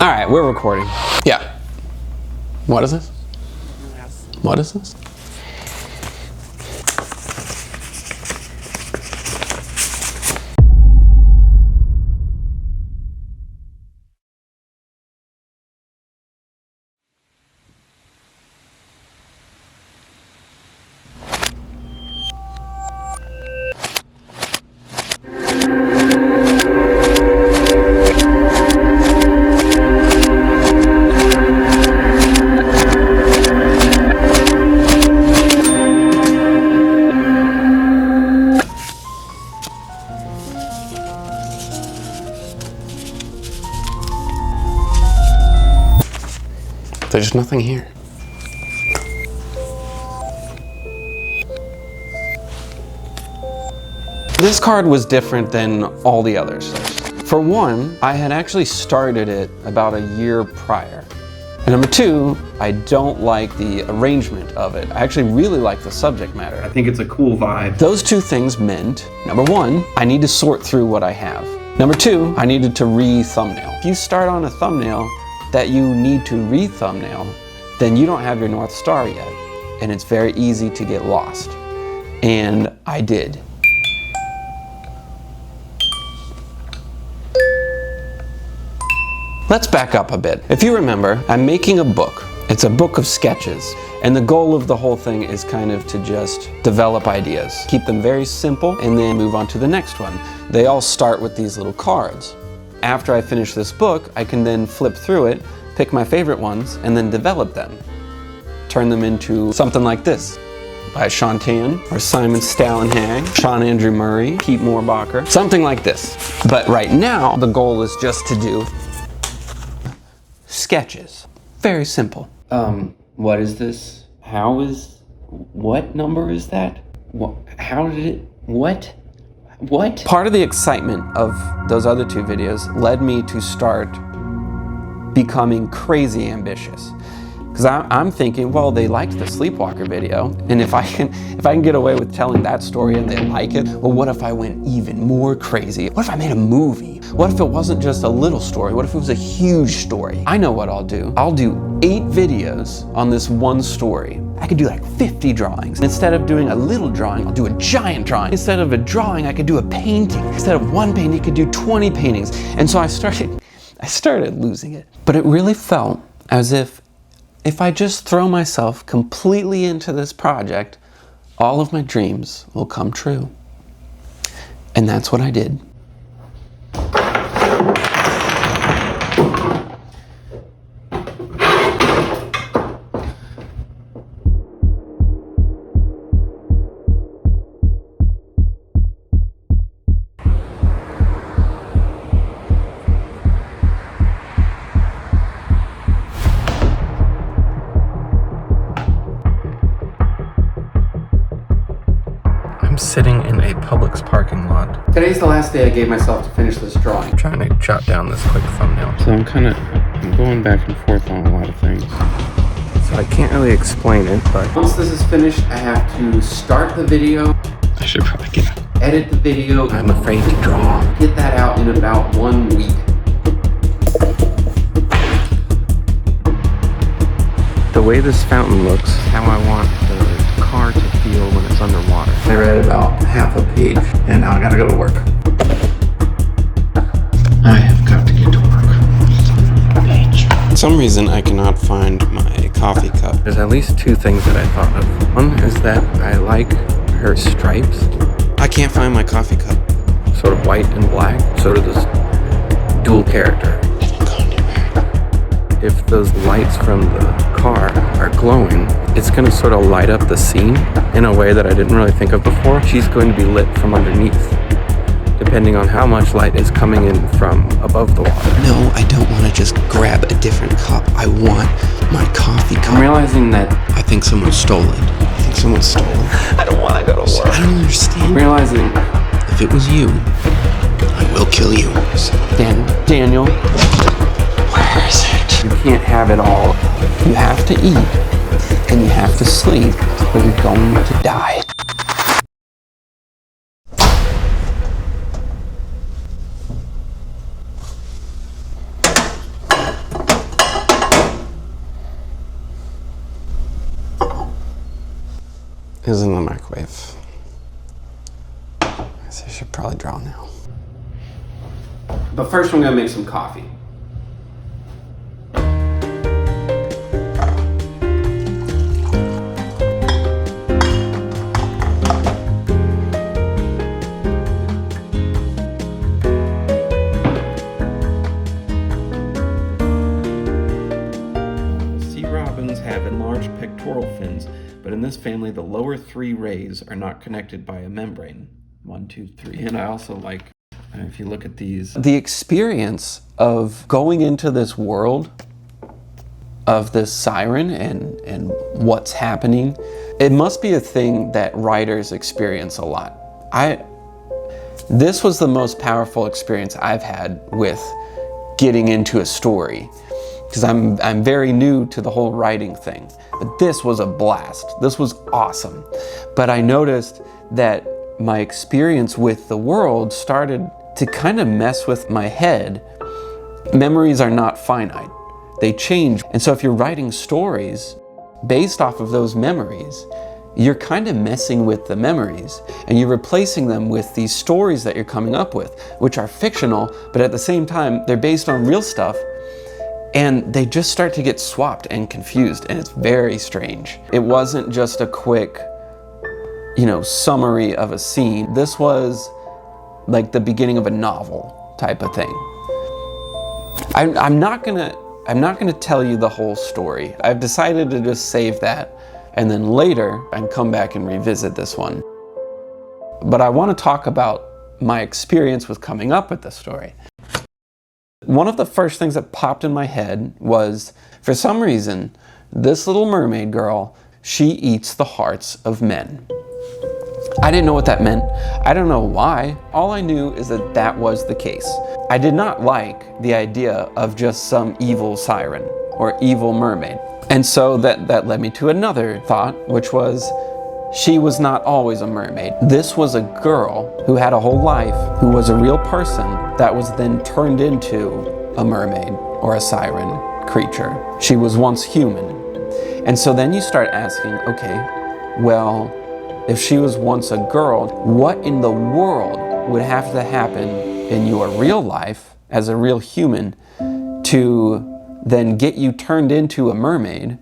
All right, we're recording. Yeah. What is this? What is this? There's nothing here. This card was different than all the others. For one, I had actually started it about a year prior. And number two, I don't like the arrangement of it. I actually really like the subject matter. I think it's a cool vibe. Those two things meant, number one, I need to sort through what I have. Number two, I needed to re-thumbnail. If you start on a thumbnail that you need to re-thumbnail, then you don't have your North Star yet. And it's very easy to get lost. And I did. Let's back up a bit. If you remember, I'm making a book. It's a book of sketches. And the goal of the whole thing is kind of to just develop ideas. Keep them very simple and then move on to the next one. They all start with these little cards. After I finish this book, I can then flip through it, pick my favorite ones, and then develop them. Turn them into something like this, by Sean Tan, or Simon Stallenhag, Sean Andrew Murray, Pete Moorbacher, something like this. But right now, the goal is just to do sketches. Very simple. What is this? What number is that? How did it, what? Part of the excitement of those other two videos led me to start becoming crazy ambitious. Because I'm thinking, well, they liked the Sleepwalker video, and if I can get away with telling that story and they like it, well, what if I went even more crazy? What if I made a movie? What if it wasn't just a little story? What if it was a huge story? I know what I'll do. I'll do 8 videos on this one story. I could do like 50 drawings. Instead of doing a little drawing, I'll do a giant drawing. Instead of a drawing, I could do a painting. Instead of one painting, I could do 20 paintings. And so I started losing it. But it really felt as if I just throw myself completely into this project, all of my dreams will come true. And that's what I did. Sitting in a Publix parking lot. Today's the last day I gave myself to finish this drawing. I'm trying to jot down this quick thumbnail. So I'm going back and forth on a lot of things. So I can't really explain it, but once this is finished, I have to start the video. I should probably edit the video. I'm afraid to draw. Get that out in about 1 week. The way this fountain looks, how I want the car to feel when it's underwater. I read about half a page, and now I gotta go to work. I have got to get to work. Page. For some reason, I cannot find my coffee cup. There's at least 2 things that I thought of. One is that I like her stripes. I can't find my coffee cup. Sort of white and black, sort of this dual character. If those lights from the car are glowing, it's going to sort of light up the scene in a way that I didn't really think of before. She's going to be lit from underneath, depending on how much light is coming in from above the water. No, I don't want to just grab a different cup. I want my coffee cup. I'm realizing that I think someone stole it. I don't want to go to work. I don't understand. I'm realizing if it was you, I will kill you. Daniel, where is it? You can't have it all. You have to eat, and you have to sleep, or you're going to die. is in the microwave. I should probably draw now. But first I'm gonna make some coffee. Have enlarged pectoral fins, but in this family, the lower 3 rays are not connected by a membrane. 1, 2, 3. And I also like, if you look at these, the experience of going into this world of this siren and what's happening, it must be a thing that writers experience a lot. This was the most powerful experience I've had with getting into a story, because I'm very new to the whole writing thing. But this was a blast. This was awesome. But I noticed that my experience with the world started to kind of mess with my head. Memories are not finite. They change. And so if you're writing stories based off of those memories, you're kind of messing with the memories, and you're replacing them with these stories that you're coming up with, which are fictional, but at the same time, they're based on real stuff. And they just start to get swapped and confused, and it's very strange. It wasn't just a quick, summary of a scene. This was like the beginning of a novel type of thing. I'm not gonna tell you the whole story. I've decided to just save that, and then later I can come back and revisit this one. But I want to talk about my experience with coming up with the story. One of the first things that popped in my head was, for some reason, this little mermaid girl, she eats the hearts of men. I didn't know what that meant. I don't know why. All I knew is that that was the case. I did not like the idea of just some evil siren or evil mermaid. And so that led me to another thought, which was, she was not always a mermaid. This was a girl who had a whole life, who was a real person that was then turned into a mermaid or a siren creature. She was once human. And so then you start asking, okay, well, if she was once a girl, what in the world would have to happen in your real life as a real human to then get you turned into a mermaid,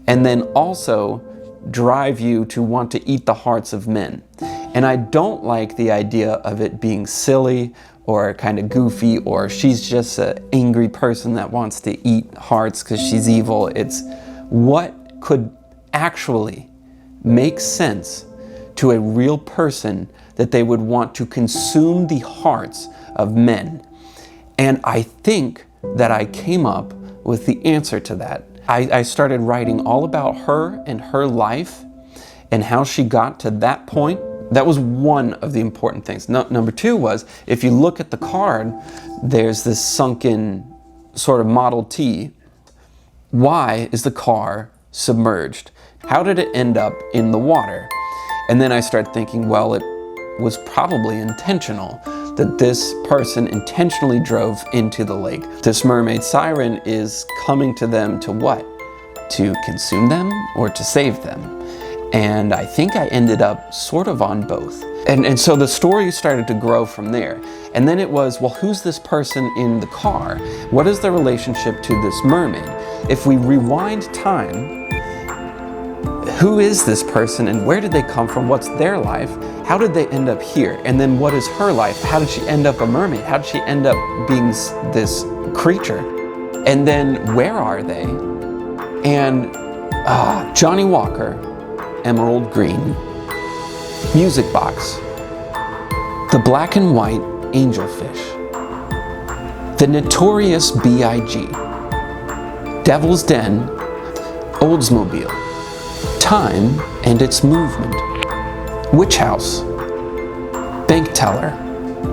and then also drive you to want to eat the hearts of men? And I don't like the idea of it being silly or kind of goofy, or she's just an angry person that wants to eat hearts because she's evil. It's what could actually make sense to a real person that they would want to consume the hearts of men. And I think that I came up with the answer to that. I started writing all about her and her life and how she got to that point. That was one of the important things. Number two was, if you look at the card, there's this sunken sort of Model T. Why is the car submerged? How did it end up in the water? And then I started thinking, well, it was probably intentional, that this person intentionally drove into the lake. This mermaid siren is coming to them to what? To consume them or to save them? And I think I ended up sort of on both. And so the story started to grow from there. And then it was, well, who's this person in the car? What is their relationship to this mermaid? If we rewind time, who is this person and where did they come from? What's their life? How did they end up here? And then what is her life? How did she end up a mermaid? How did she end up being this creature? And then where are they? And Johnny Walker, Emerald Green, Music Box, the black and white angelfish, the notorious B.I.G., Devil's Den, Oldsmobile, Time and its movement, Witch House, Bank Teller,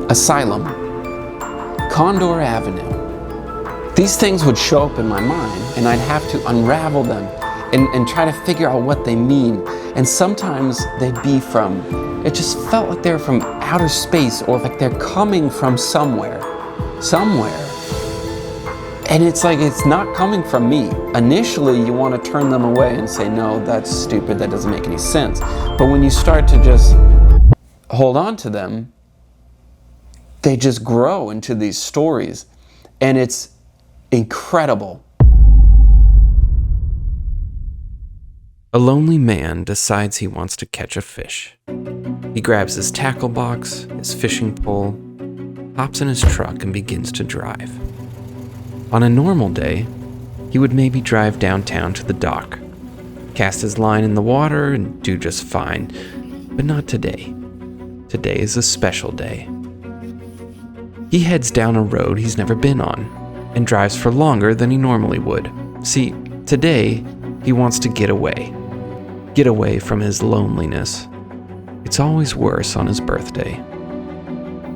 Asylum, Condor Avenue. These things would show up in my mind, and I'd have to unravel them and try to figure out what they mean. And sometimes they'd be from, it just felt like they're from outer space, or like they're coming from somewhere. And it's like, it's not coming from me. Initially, you want to turn them away and say, no, that's stupid, that doesn't make any sense. But when you start to just hold on to them, they just grow into these stories. And it's incredible. A lonely man decides he wants to catch a fish. He grabs his tackle box, his fishing pole, hops in his truck and begins to drive. On a normal day, he would maybe drive downtown to the dock, cast his line in the water and do just fine, but not today. Today is a special day. He heads down a road he's never been on and drives for longer than he normally would. See, today he wants to get away from his loneliness. It's always worse on his birthday.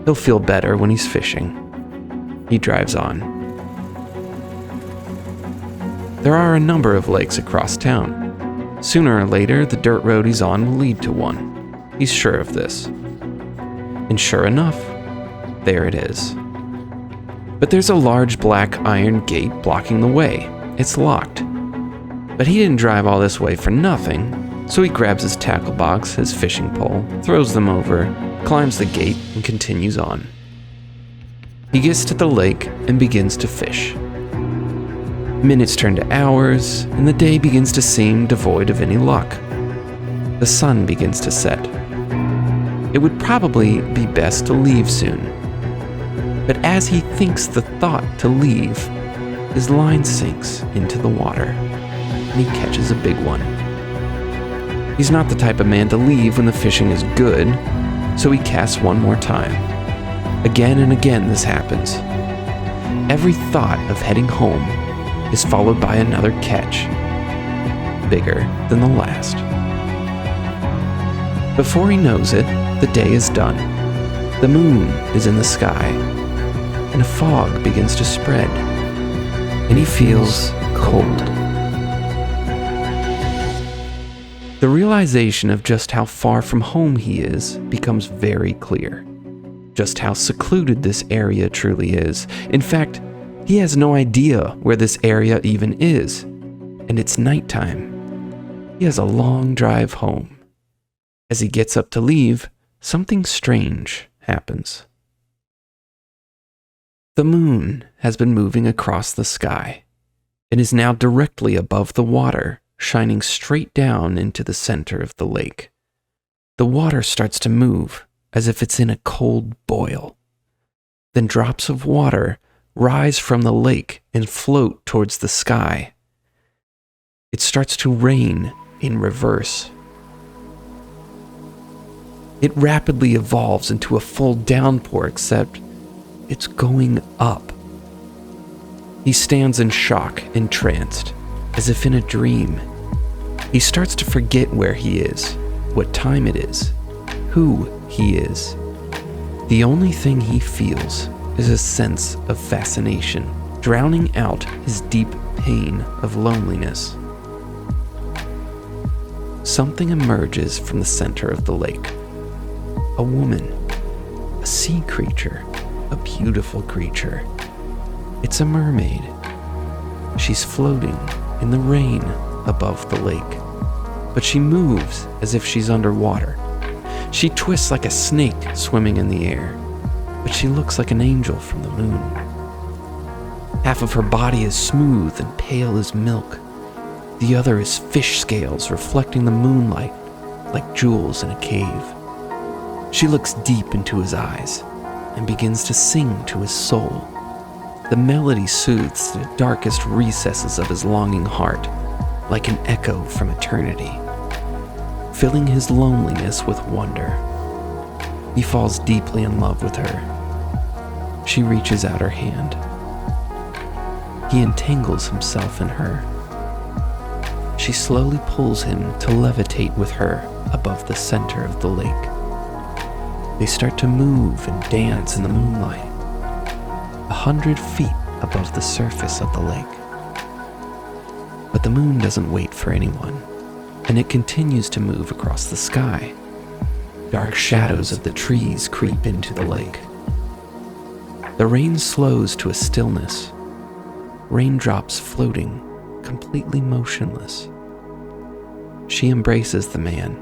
He'll feel better when he's fishing. He drives on. There are a number of lakes across town. Sooner or later, the dirt road he's on will lead to one. He's sure of this. And sure enough, there it is. But there's a large black iron gate blocking the way. It's locked. But he didn't drive all this way for nothing, so he grabs his tackle box, his fishing pole, throws them over, climbs the gate, and continues on. He gets to the lake and begins to fish. Minutes turn to hours, and the day begins to seem devoid of any luck. The sun begins to set. It would probably be best to leave soon. But as he thinks the thought to leave, his line sinks into the water, and he catches a big one. He's not the type of man to leave when the fishing is good, so he casts one more time. Again and again this happens. Every thought of heading home is followed by another catch, bigger than the last. Before he knows it, the day is done. The moon is in the sky, and a fog begins to spread, and he feels cold. The realization of just how far from home he is becomes very clear. Just how secluded this area truly is. In fact, he has no idea where this area even is, and it's nighttime. He has a long drive home. As he gets up to leave, something strange happens. The moon has been moving across the sky and is now directly above the water, shining straight down into the center of the lake. The water starts to move as if it's in a cold boil. Then drops of water rise from the lake and float towards the sky. It starts to rain in reverse. It rapidly evolves into a full downpour, except it's going up. He stands in shock, entranced, as if in a dream. He starts to forget where he is, what time it is, who he is. The only thing he feels is a sense of fascination, drowning out his deep pain of loneliness. Something emerges from the center of the lake. A woman, a sea creature, a beautiful creature. It's a mermaid. She's floating in the rain above the lake, but she moves as if she's underwater. She twists like a snake swimming in the air, but she looks like an angel from the moon. Half of her body is smooth and pale as milk. The other is fish scales reflecting the moonlight like jewels in a cave. She looks deep into his eyes and begins to sing to his soul. The melody soothes the darkest recesses of his longing heart, like an echo from eternity, filling his loneliness with wonder. He falls deeply in love with her. She reaches out her hand. He entangles himself in her. She slowly pulls him to levitate with her above the center of the lake. They start to move and dance in the moonlight, 100 feet above the surface of the lake. But the moon doesn't wait for anyone, and it continues to move across the sky. Dark shadows of the trees creep into the lake. The rain slows to a stillness. raindrops floating, completely motionless. She embraces the man,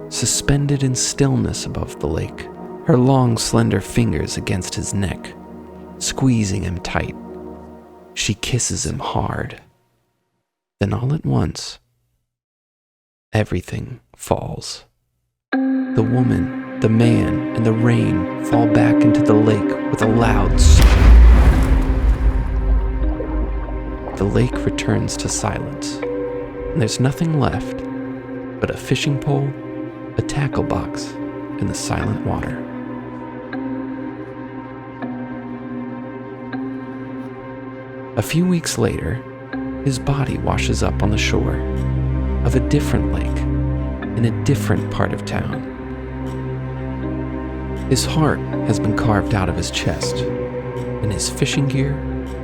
suspended in stillness above the lake, her long, slender fingers against his neck, squeezing him tight. She kisses him hard. Then all at once, everything falls. The woman, the man, and the rain fall back into the lake with a loud sob. The lake returns to silence, and there's nothing left but a fishing pole, a tackle box, and the silent water. A few weeks later, his body washes up on the shore of a different lake in a different part of town. His heart has been carved out of his chest, and his fishing gear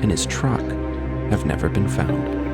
and his truck have never been found.